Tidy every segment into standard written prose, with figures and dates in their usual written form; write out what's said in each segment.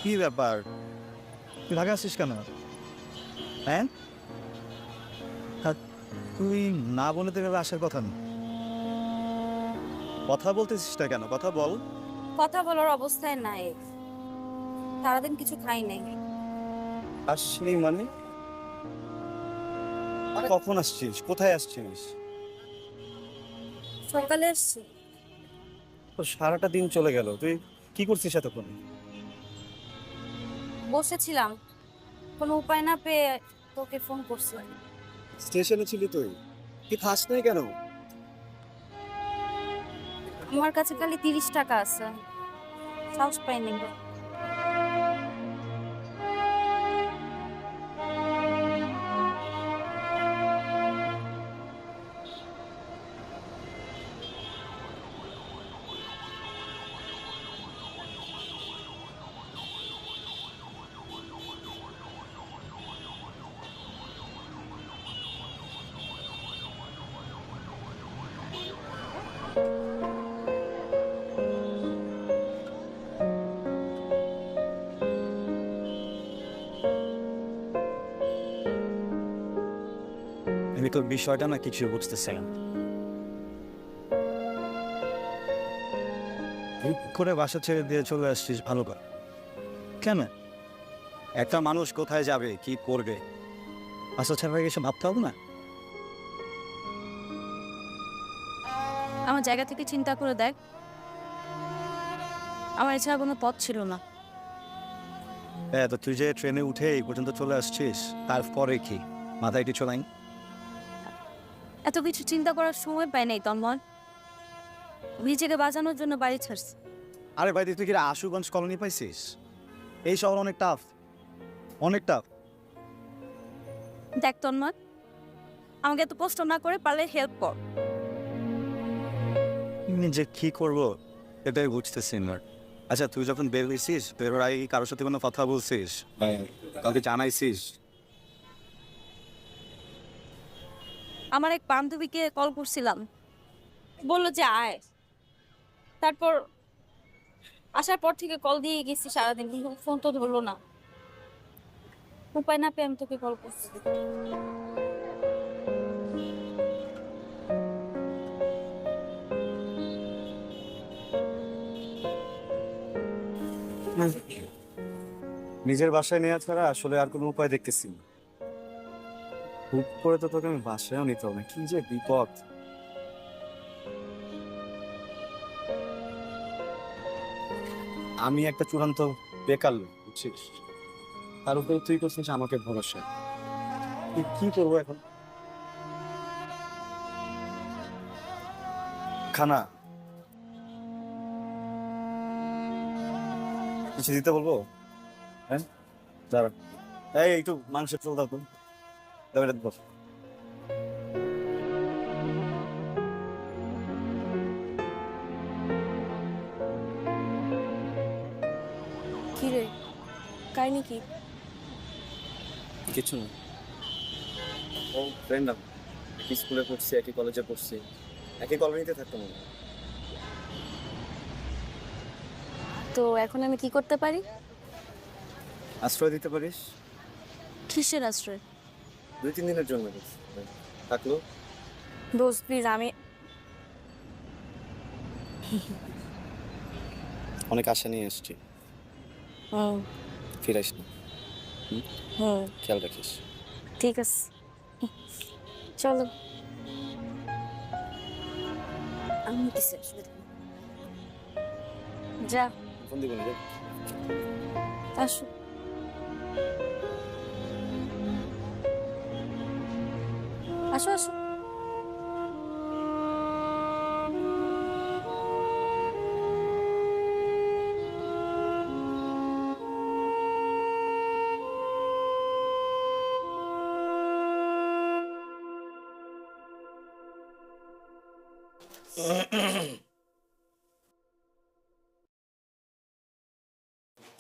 কি ব্যাপার, তুই ঢাকা আসছিস কেন? হ্যাঁ, আর তুই না বলে তো এভাবে আসার কথা না। কথা বলতেছিস না কেন? কথা বল। কথা বলার অবস্থায় নাই। সারাদিন কিছু খাই নাই। আসছিস মানে? কখন আসছিস? কোথায় আসছিস? সকালে এসছি। তো সারাটা দিন চলে গেল, তুই কি করছিস এতক্ষণ? বসেছিলাম, কোনো উপায় না পেয়ে তোকে ফোন করছি। স্টেশনে ছিলি তুই? কি খাস নাই কেন? আমার কাছে খালি 30 টাকা আছে, সাহস পাইনি। আমি তোর বিষয়টা না কিছু বুঝতেছিলাম। তুই করে বাসা ছেড়ে দিয়ে চলে আসছিস, ভালো কর। কেন? একটা মানুষ কোথায় যাবে, কি করবে, বাসা ছাড়া এসে ভাবতে হবে না? আমার জায়গা থেকে চিন্তা করে দেখ, আমার এছাড়া কোনো পথ ছিল না। হ্যাঁ, তো তুই যে ট্রেনে উঠে এই পর্যন্ত চলে আসছিস, তারপরে কি মাথায় কিছু নাই? এত কিছু চিন্তা করার সময় পাই নাই তন্ময়। নিজেকে বাঁচানোর জন্য বাড়ি ছাড়ছি। আরে ভাই, তুই কি আশুগঞ্জ কলোনি পাইছিস? এই শহর অনেক টাফ, অনেক টাফ। দেখ তন্ময়, আমাকে এত কষ্ট না করে পারলে হেল্প কর। যে কি করবো এটাই বুঝতেছি না। আচ্ছা, তুই যখন বের হয়েছিস, বেরোর আগে কি কারোর সাথে কোনো কথা বলছিস? কাউকে জানাইছিস? আমার এক বান্ধবীকে কল করছিলাম, বললো যে আয়। তারপর আসার পর থেকে কল দিয়ে গেছি সারাদিন, কিন্তু ফোন তো ধরলো না। উপায় না পেয়ে আমি তোকে কল করছি। নিজের বাসায় নেওয়া ছাড়া আসলে আর কোনো উপায় দেখতেছি না। হুট করে তো তোকে আমি বাসায়ও নিতে হবে, কি যে বিপদ। আমি একটা চূড়ান্ত বেকার লোক, বুঝছিস? তার উপরে তুই করছিস আমাকে ভরসা। কি করবো এখন? খানা কিছু দিতে বলবো? হ্যাঁ, দাঁড়া। এই একটু মাংসের চল দাও তো, দাও এটা বস। কি রে, কাহিনী কি? কিছু না, ও ফ্রেন্ড, একই স্কুলে পড়ছি, একই কলেজে পড়ছি, একই কলোনিতে থাকতাম আমরা। তো এখন আমি কি করতে পারি? আশ্রয় দিতে পারিস। কিসের আশ্রয়? 2-3 দিনের জন্য বেশ। থাকলো। দোস্ত প্লিজ, আমি অনেক আশা নিয়ে এসছি, হুম ফিরাইস না। হুম খেয়াল রাখিস। ঠিক আছে, চলো। আমি কিসের অসুবিধা নেই। যা, ফোন দিব না রে। আসো। আসো আসো।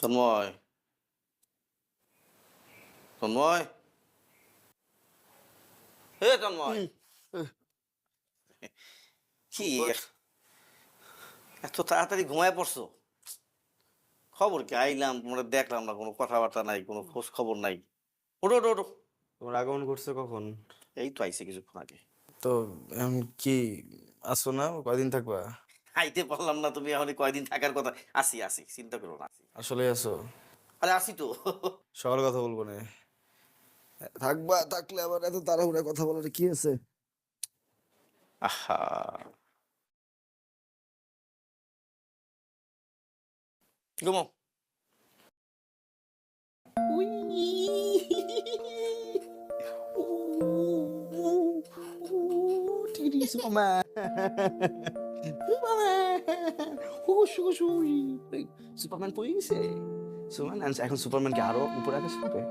তন্ময়, তন্ময়, হে তন্ময়, কি এত তাড়াতাড়ি ঘুমায় পড়ছো? খবর কি? আইলাম, তোমরা দেখলাম না, কোনো কথাবার্তা নাই, কোনো খোঁজ খবর নাই। ওঠো ওঠো ওঠো। তোমার আগমন ঘটছে কখন? এই তো আইছে কিছুক্ষণ আগে। তো এখন কি আসো না, কয়দিন থাকবা? আইতে পারলাম না, তুমি এখন কয়দিন থাকার কথা। আসি আসি, চিন্তা করো না, আসি। আসলে আসো? আরে আসি তো। সকাল কথা বলবো না, থাকবা, থাকলে আবার এত তাড়াহুড়া কথা বলার কি আছে? আহা, ঘুমো। সুপারম্যান পড়ে গেছে। সুপারম্যান এখন সুপারম্যানকে আরো উপরে আকাশ হবে,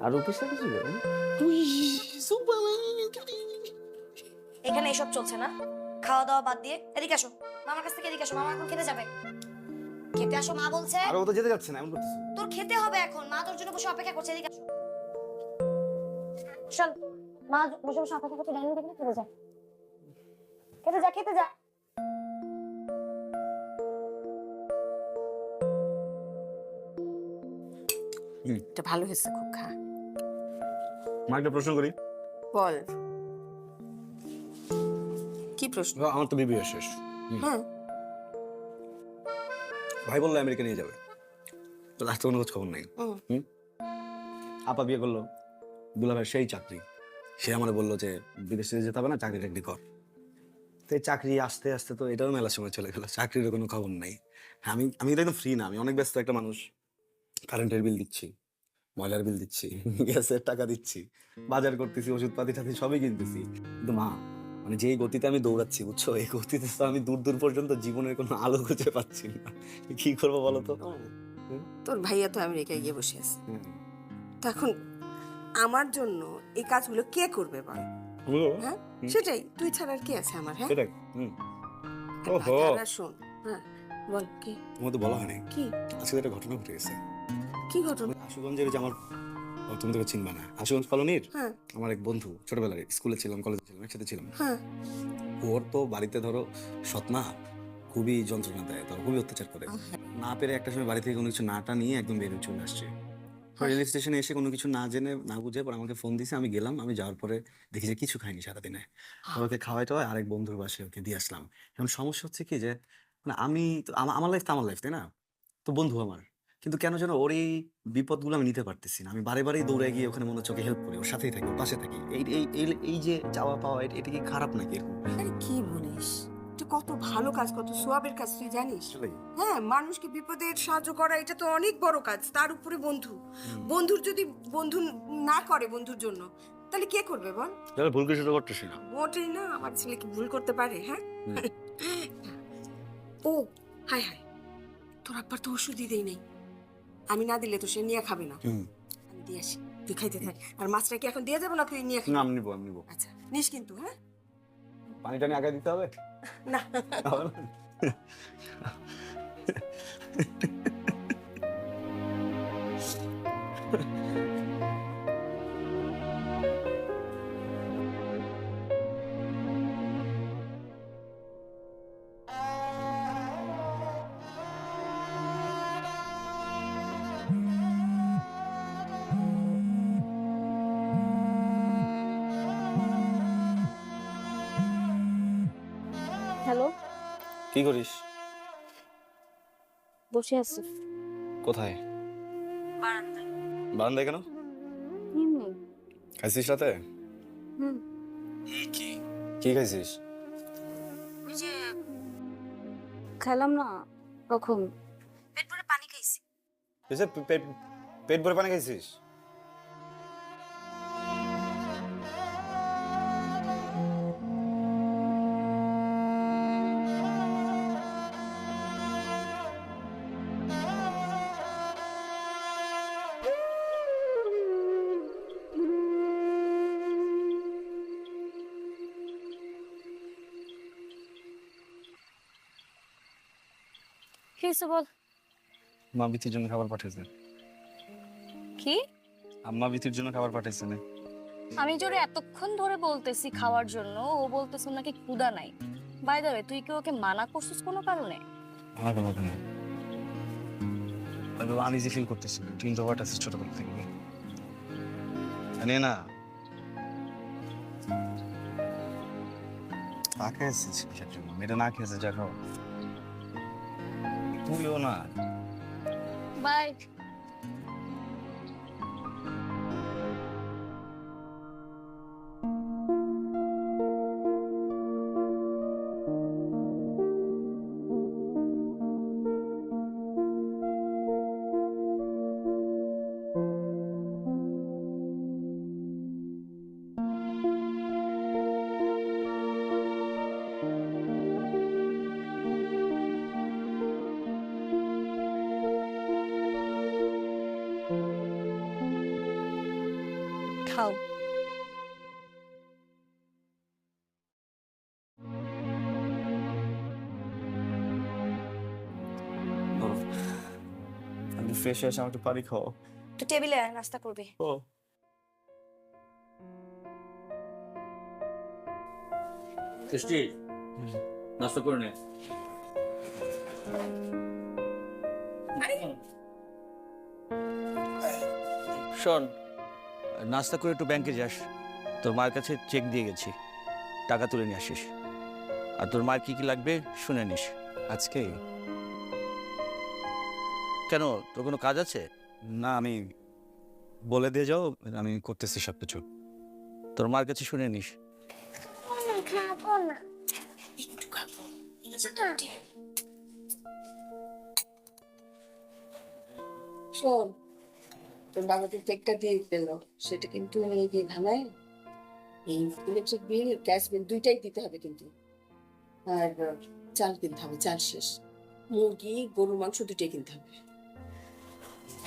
আরো উপরে আকাশ হবে। এখানে এসব চলছে না, খাওয়া দাওয়া বাদ দিয়ে এদিকে আসো। মামার কাছ থেকে এদিকে আসো, মামা এখন খেতে যাবে। খেতে আসো, মা বলছে। আরো তো যেতে যাচ্ছে না, এমন করতেছে। তোর খেতে হবে এখন, মা তোর জন্য বসে অপেক্ষা করছে, এদিকে আসো। চল, মা বসে বসে অপেক্ষা করছে, ডাইনিং টেবিলে খেতে যা, খেতে যা, খেতে যা। এটা ভালো হয়েছে, খুব খা। মা একটা প্রশ্ন করি। বল, কি প্রশ্ন? আমার তো বিবিএ শেষ। হ্যাঁ, ভাই বললো আমেরিকা নিয়ে যাবে, তো লাস্টে কোনো খোঁজ খবর নাই। আপা বিয়ে করলো, দুলাভাই সেই চাকরি। সে আমার বললো যে বিদেশে যেতে হবে না, চাকরি টাকরি কর। তো এই চাকরি আস্তে আস্তে তো এটাও মেলার সময় চলে গেল, চাকরির কোনো খবর নাই। আমি আমি তো একদম ফ্রি না, আমি অনেক ব্যস্ত একটা মানুষ। কারেন্টের বিল দিচ্ছি, ময়লার বিল দিচ্ছি, গ্যাসের টাকা দিচ্ছি, বাজার করতেছি, ওষুধপাতি টাতি সবই কিনতেছি। কিন্তু মা, মানে যেই গতিতে আমি দৌড়াচ্ছি, বুঝছো, এই গতিতে তো আমি দূর দূর পর্যন্ত জীবনের কোনো আলো খুঁজে পাচ্ছি না। কি করবো বলো তো? তোর ভাইয়া তো আমেরিকায় গিয়ে বসে আছে, হুম। তখন আমার জন্য এই কাজগুলো কে করবে বল? হ্যাঁ, সেটাই, তুই ছাড়া আর কে আছে আমার? হ্যাঁ, সেটাই। হুম। আর ওহো। বাকিরা শোন। হ্যাঁ, বল কি? তোমার তো বলা হয়নি, কি আজকে একটা ঘটনা ঘটে গেছে। কি ঘটনা? আশুগঞ্জের যে আমার, তুমি তোকে চিনবা না, আশুগঞ্জ কলোনির হ্যাঁ আমার এক বন্ধু, ছোটবেলায় স্কুলে ছিলাম, কলেজে ছিলাম, একসাথে ছিলাম। হ্যাঁ, ওর তো বাড়িতে ধরো সৎমা খুবই যন্ত্রণা দেয়, ধরো খুবই অত্যাচার করে। না পেরে একটা সময় বাড়ি থেকে কোনো কিছু নাটা নিয়ে একদম বেরিয়ে চলে আসছে। রেল স্টেশনে এসে কোনো কিছু না জেনে না বুঝে পর আমাকে ফোন দিছে, আমি গেলাম। আমি যাওয়ার পরে দেখি যে কিছু খাইনি সারাদিনে। ওকে খাওয়াই টাওয়াই আরেক বন্ধুর বাসায় ওকে দিয়ে আসলাম। এখন সমস্যা হচ্ছে কি যে, মানে আমি তো আমার লাইফ তো আমার লাইফ, তাই না? তো বন্ধু আমার, কিন্তু কেন যেন ওর এই বিপদগুলো আমি নিতে পারতেছি না। আমি বারে বারেই দৌড়ে গিয়ে ওখানে মনে হচ্ছে ওকে হেল্প করি, ওর সাথেই থাকি, ওর পাশে থাকি। এই এই এই এই যে চাওয়া পাওয়া, এটা কি খারাপ নাকি এরকম? আরে কি বলিস, এটা কত ভালো কাজ, কত সোয়াবের কাজ, তুই জানিস? আসলেই? হ্যাঁ, মানুষকে বিপদে সাহায্য করা এটা তো অনেক বড় কাজ, তার উপরে বন্ধু। বন্ধুর যদি বন্ধু না করে বন্ধুর জন্য, তাহলে কে করবে বল? তাহলে ভুল কিছু তো করতেছি না। মোটেই না, আমার ছেলে কি ভুল করতে পারে? হ্যাঁ। ও হাই হাই, তোর আব্বার তো ওষুধই দেই নাই, আমি না দিলে তো সে নিয়ে খাবে না। আমি দিয়ে আসি, তুই খাইতে থাক। আর মাছটা কি এখন দিয়ে যাবো না তুই নিয়ে খাবি? না, আমি নিবো, আমি নিবো। আচ্ছা, নিস কিন্তু। হ্যাঁ, পানি টানি আগে দিতে হবে? না। হবে না? হ্যালো, কি করিস? বসে আছি কোথায়? বারান্দায়। বারান্দায় কেন? হুম খাইছিস রাতে? হুম কি কি খাইছিস? ওই যে খেলাম না কখন, পেট ভরে পানি খাইছি। এসে পেট পেট ভরে পানি খাইছিস? কি হয়েছে বল। মা বিতির জন্য খাবার পাঠাইছে। কি? আম্মা বিতির জন্য খাবার পাঠাইছে না? আমি জোরে এতক্ষণ ধরে বলতেছি খাওয়ার জন্য, ও বলতেছ নাকি ক্ষুধা নাই। বাই দ্য ওয়ে, তুই কি ওকে মানা করছিস কোনো কারণে? আমার কোনো কেন, আমি আনইজি ফিল করতেছি, তুই ইন্ট্রোভার্ট আছিস ছোটবেলা থেকে। জানি না না খেয়েছিস কিসের জন্য? মেয়েটা না খেয়েছে যা খাও, তুইও না। বাই। খাও। আমি ফ্রেশ হয়ে এসে আমাকে পানি খাও। তো টেবিলে আয়, নাস্তা করবি। ও সৃষ্টি নাস্তা করে নে। শোন, নাস্তা করে একটু ব্যাংকে যাস, তোর মার কাছে চেক দিয়ে গেছি, টাকা তুলে নিয়ে আসিস। আর তোর মার কি কি লাগবে শুনে নিস। আজকে কেন, তোর কোনো কাজ আছে? না, আমি বলে দিয়ে যাও, আমি করতেছি সব কিছু। তোর মার কাছে শুনে নিস। খাবো না, একটু খাবো। শোন, তোর বাবা যে চেকটা দিয়ে দিল সেটা কিন্তু এই যে ধানায় এই ইলেকট্রিক বিল, গ্যাস বিল দুইটাই দিতে হবে কিন্তু। আর চাল কিনতে হবে, চাল শেষ। মুরগি, গরুর মাংস দুইটাই কিনতে হবে।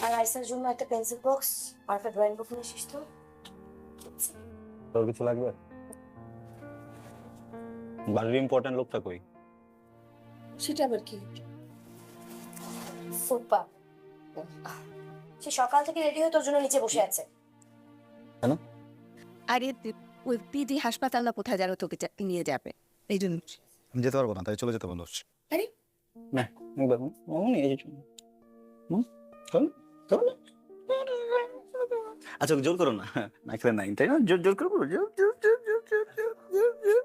আর আইসার জন্য একটা পেন্সিল বক্স আর একটা ড্রয়িং বুক নিয়ে এসিস তো। তোর কিছু লাগবে? বাড়ির ইম্পর্টেন্ট লোকটা কই? সেটা আবার কি? ফুপা, সে সকাল থেকে রেডি হয়ে তোর জন্য নিচে বসে আছে। আরে ওই পিজি হাসপাতাল না কোথায় যেন তোকে নিয়ে যাবে, এই জন্য। আমি যেতে পারবো না, তাই চলে যেতে বলো। আরে না, আচ্ছা জোর করো না, না খেলে নাই, তাই না? জোর জোর করবো, জোর জোর জোর জোর জোর জোর জোর জোর।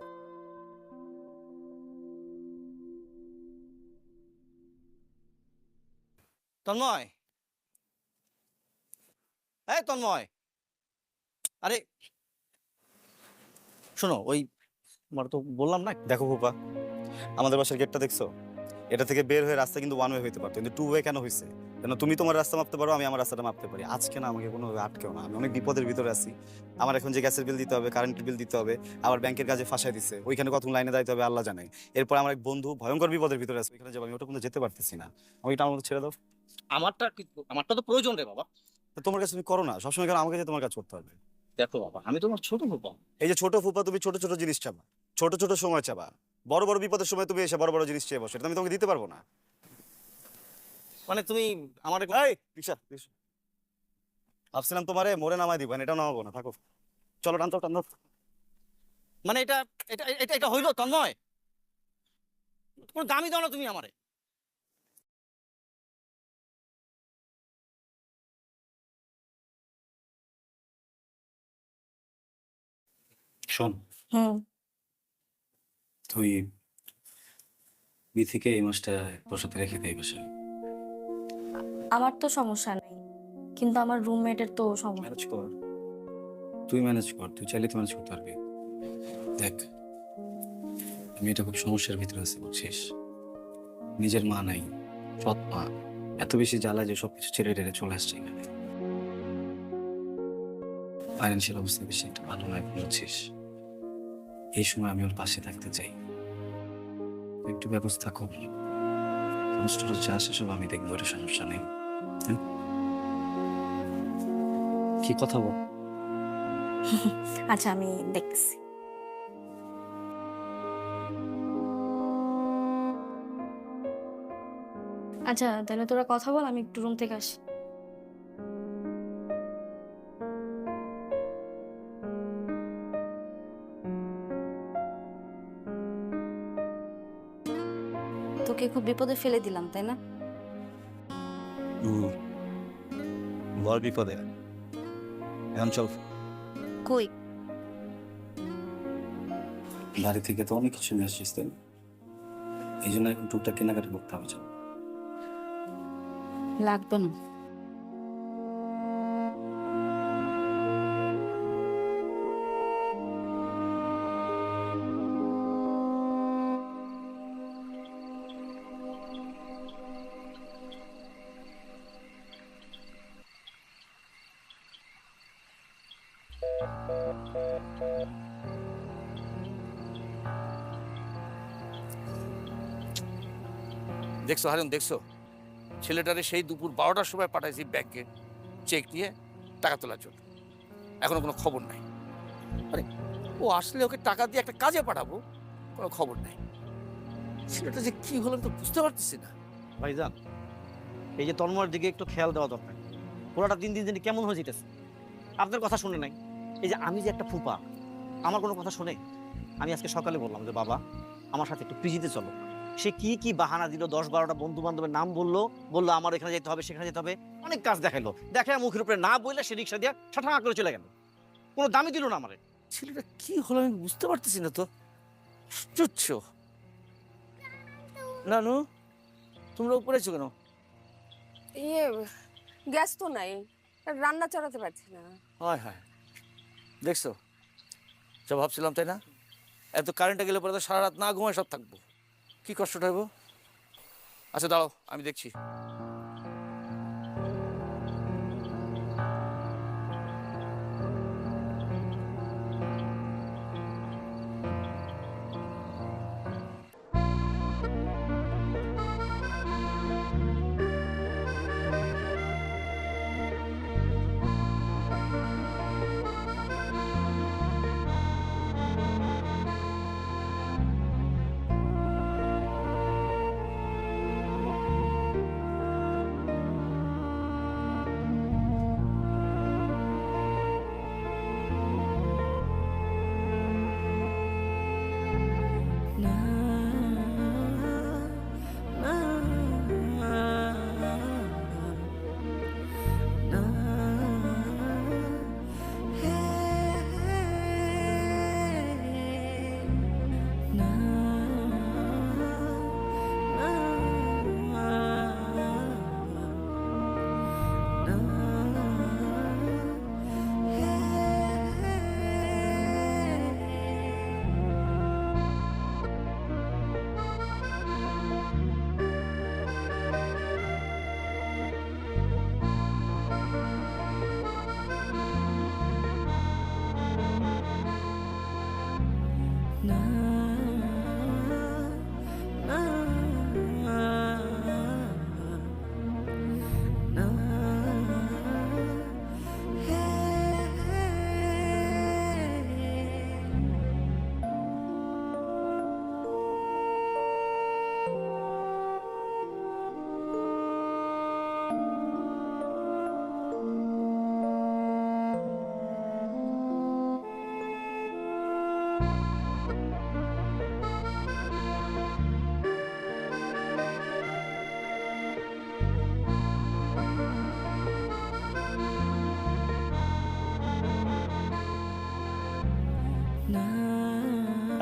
তন্ময়, এই তন্ময়, আরে শোনো, ওই আমার তো বললাম না। দেখো ফুপা, আমাদের বাসার গেটটা দেখছো? এটা থেকে বের হয়ে রাস্তা কিন্তু ওয়ান ওয়ে হইতে পারতো, কিন্তু টু ওয়ে কেন হয়েছে? কেন তুমি তোমার রাস্তা মাপতে পারো, আমি আমার রাস্তাটা মাপতে পারি। আজকে না আমাকে কোনো আটকেও না, আমি অনেক বিপদের ভিতরে আছি। আমার এখন যে গ্যাসের বিল দিতে হবে, কারেন্টের বিল দিতে হবে, আবার ব্যাংকের কাজে ফাঁসাই দিচ্ছে, ওইখানে কতক্ষণ লাইনে দাঁড়াতে হবে আল্লাহ জানে। এরপর আমার এক বন্ধু ভয়ঙ্কর বিপদের ভিতরে আছে, ওইখানে যাবো, আমি ওটা কিন্তু যেতে পারতেছি না। আমি এটা আমার মতো ছেড়ে দাও। আমারটা তো প্রয়োজন রে বাবা। তো তোমার কাছে তুমি করো না, সবসময় কেন আমাকে যে তোমার কাজ করতে হবে? দেখো বাবা, আমি তোমার ছোট বাবা। এই যে ছোট ফুপা, তুমি ছোট ছোট জিনিস চাবা, ছোট ছোট সময় চাবা, বড় বড় বিপদের সময় তুমি এসে বড় বড় জিনিস চেয়ে বসো, এটা আমি তোমাকে দিতে পারবো না। মানে তুমি আমার এই রিক্সা রিক্সা, ভাবছিলাম তোমারে মোড়ে নামাই দিবেন, এটা নামাবো না, থাকো। চলো টানতো টানতো। মানে এটা এটা এটা এটা হইলো তন্ময়? কোনো দামই দাও না তুমি আমারে। শোন, হুম, তুই বিথিকে এই মাসটা বসাতে রেখে দেই বাসায়। আমার তো সমস্যা নেই, কিন্তু আমার রুমমেটের তো সমস্যা। ম্যানেজ কর, তুই ম্যানেজ কর, তুই চাইলে তুই ম্যানেজ করতে পারবি। দেখ, আমি এটা খুব সমস্যার ভিতরে আছি, বুঝছিস? নিজের মা নাই, সৎ মা, এত বেশি জ্বালা যে সবকিছু ছেড়ে টেড়ে চলে আসছে এখানে। ফাইন্যান্সিয়াল অবস্থা বেশি একটা ভালো নয়, বুঝছিস? এই সময় আমি ওর পাশে থাকতে চাই, তুই একটু ব্যবস্থা কর। সমস্যাটা যা আসে সব আমি দেখবো, এটা সমস্যা নেই। হ্যাঁ? কি কথা বল? আচ্ছা, আমি দেখছি। আচ্ছা, তাহলে তোরা কথা বল, আমি একটু রুম থেকে আসি। তোকে খুব বিপদে ফেলে দিলাম, তাই না? বড় বিপদে এখন চল। কই? বাড়ি থেকে তো অনেক কিছু নিয়ে আসছিস, তাই না? এই জন্য এখন টুকটাক কেনাকাটা করতে হবে। চল। লাগবে না। দেখছো হারুন, দেখছো ছেলেটারে সেই দুপুর 12টার সময় পাঠাইছি ব্যাংকে চেক নিয়ে টাকা তোলার জন্য, এখনো কোনো খবর নাই। আরে ও আসলে ওকে টাকা দিয়ে একটা কাজে পাঠাবো, কোনো খবর নাই। ছেলেটা যে কি হলো আমি তো বুঝতে পারতেছি না। ভাইজান, এই যে তন্ময়ের দিকে একটু খেয়াল দেওয়া দরকার। ওরাটা দিন দিন দিন কেমন হয়ে যেতেছে, আপনার কথা শুনে নাই। এই যে আমি যে একটা ফুপা, আমার কোনো কথা শুনে? আমি আজকে সকালে বললাম যে বাবা আমার সাথে একটু পিজিতে চলো। সে কি কি বাহানা দিল, 10-12টা বন্ধু বান্ধবের নাম বললো আমার এখানে যেতে হবে, সেখানে যেতে হবে, অনেক কাজ দেখাইলো। দেখে মুখের উপরে না বললে সে রিক্সা দিয়ে ঠাঠা করে চলে গেল, কোনো দামই দিল না আমারে। ছেলেটা কি হলো আমি বুঝতে পারতেছি না তো। আশ্চর্য। নানু, তোমরা উপরে আছো কেন? ইয়ে গ্যাস তো নাই, রান্না চালাতে পারছি না। হয় হয়, দেখছো যা ভাবছিলাম তাই না? এত কারেন্টে গেলে পরে তো সারা রাত না ঘুমায় সব থাকবো, কি কষ্টটা হইব। আচ্ছা দাঁড়াও, আমি দেখছি।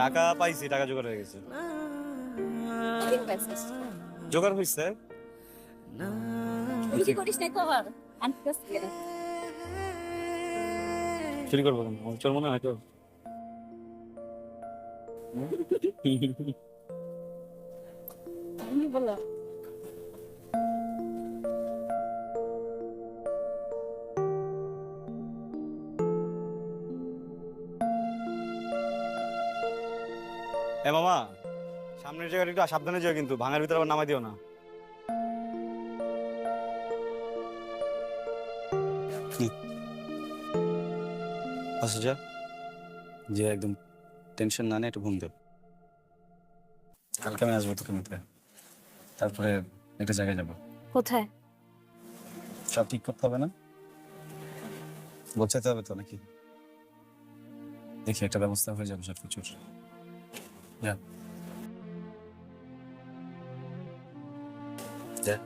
টাকা পাইছি, টাকা জোগাড় হয়ে গেছে। জোগাড় হয়েছে? কি করিস না কর আনতেস কেন? চুরি করবো কেন? চোর মনে হয় তো। আমি বলো এ মামা, সামনের জায়গাটা একটু সাবধানে যাও কিন্তু, ভাঙার ভিতরে আবার নামাই দিও না। আচ্ছা যা, যে একদম টেনশন না নিয়ে একটু ঘুম দে। কালকে আমি আসবো তোকে নিতে, তারপরে একটা জায়গায় যাবো। কোথায়? সব ঠিক করতে হবে না? গোছাতে হবে তো নাকি? দেখি একটা ব্যবস্থা হয়ে যাবে সব কিছুর। যা যা।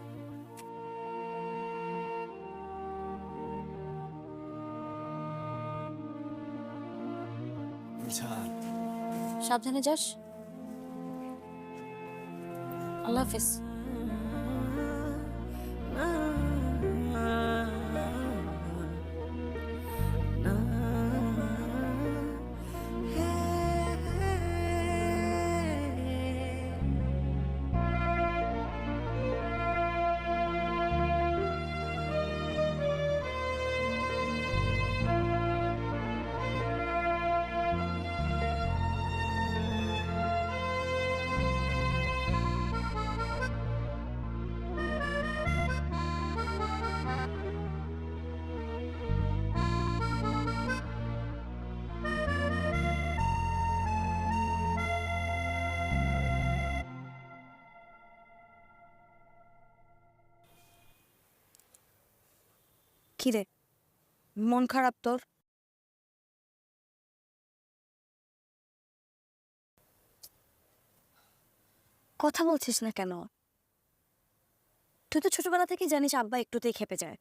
গুলছান সাবধানে যাস। আল্লাহ হাফেজ। কিরে, মন খারাপ তোর? কথা বলছিস না কেন? তুই তো ছোটবেলা থেকেই জানিস আব্বা একটুতেই খেপে যায়।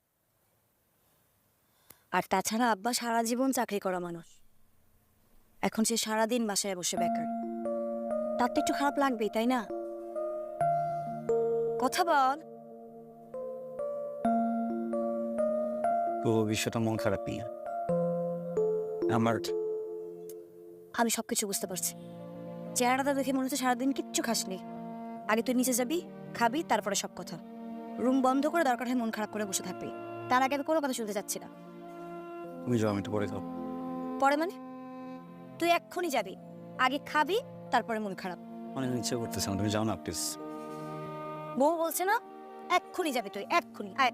আর তাছাড়া আব্বা সারা জীবন চাকরি করা মানুষ, এখন সে সারাদিন বাসায় বসে বেকার। তার তো একটু খারাপ লাগবেই, তাই না? কথা বল। তো বিষয়টা মন খারাপ নিয়ে আমার আমি সবকিছু বুঝতে পারছি। চেহারাটা দেখে মনে হচ্ছে সারাদিন কিচ্ছু খাসনি। আগে তুই নিচে যাবি, খাবি, তারপরে সব কথা। রুম বন্ধ করে দরকার হয় মন খারাপ করে বসে থাকবি। তার আগে আমি কোনো কথা শুনতে চাচ্ছি না। তুমি যাও, আমি একটু পরে খাও। পরে মানে? তুই এক্ষুনি যাবি, আগে খাবি, তারপরে মন খারাপ। অনেক ইচ্ছে করতেছে না, তুমি যাও না প্লিজ। বউ বলছে না, এক্ষুনি যাবি তুই, এক্ষুনি আয়।